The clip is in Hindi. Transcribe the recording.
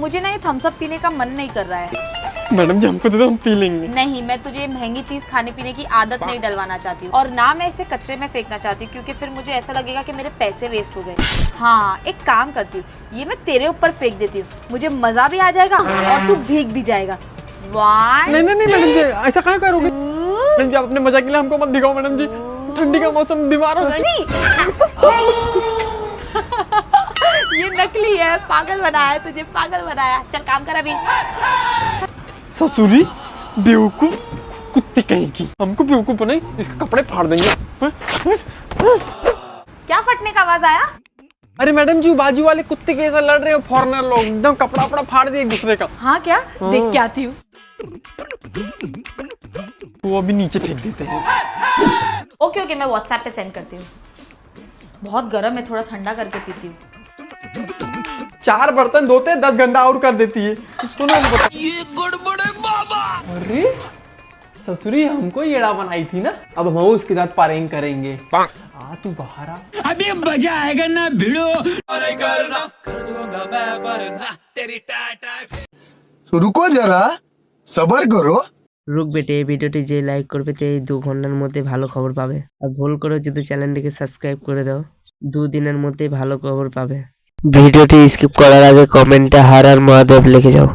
मुझे ना ये थम्स अप पीने का मन नहीं कर रहा है। मैडम जी हमको दे दो, हम पी लेंगे। नहीं, मैं तुझे महंगी चीज खाने पीने की आदत नहीं डलवाना चाहती हूँ, और ना मैं इसे कचरे में फेंकना चाहती हूँ, क्योंकि फिर मुझे ऐसा लगेगा कि मेरे पैसे वेस्ट हो गए। हाँ, एक काम करती हूँ, ये मैं तेरे ऊपर फेंक देती हूँ, मुझे मजा भी आ जाएगा और तू भीग भी जाएगा। नहीं नहीं नहीं मैडम जी, ऐसा कहाँ करोगे? मैडम जी आप अपने मजा के लिए हमको मत दिखाओ मैडम जी, ठंडी का मौसम, बीमार हो ये नकली है, पागल बनाया तुझे, पागल बनाया। चल काम कर अभी। ससुरी बेवकूफ कुत्ते कहीं की, हमको बेवकूफ बनाई, इसके कपड़े फाड़ देंगे। क्या फटने का आवाज आया? अरे मैडम जी बाजू वाले कुत्ते के ऐसा लड़ रहे हो, फॉरेनर लोग एकदम कपड़ा वपड़ा फाड़ दिए एक दूसरे का। हाँ क्या? देख के आती हूँ। वो अभी नीचे फेंक देते हैं। ओके ओके, मैं व्हाट्सएप पे सेंड करती हूँ। बहुत गर्म है, थोड़ा ठंडा करके पीती हूँ। 4 बर्तन धोते 10 घंटा और कर देती है, इसको ना बता। ये गड़बड़ है बाबा। अरे ससुरी हमको येड़ा बनाई थी ना, अब हम उसके साथ पारेंग करेंगे। आ तू बाहर आ, अभी मजा आएगा ना भिड़ो। अरे करना कर दूंगा मैं वरना तेरी टाटा। तो रुको जरा, सबर करो। রুক বেটে, এই ভিডিওটি যে লাইক করবে তে এই 2 ঘন্টার মধ্যে ভালো খবর পাবে। আর ভুল করে যদি চ্যানেলটিকে সাবস্ক্রাইব করে দাও, 2 দিনের মধ্যে ভালো খবর পাবে। ভিডিওটি স্কিপ করার আগে কমেন্টে হর হর মহাদেব লিখে যাও।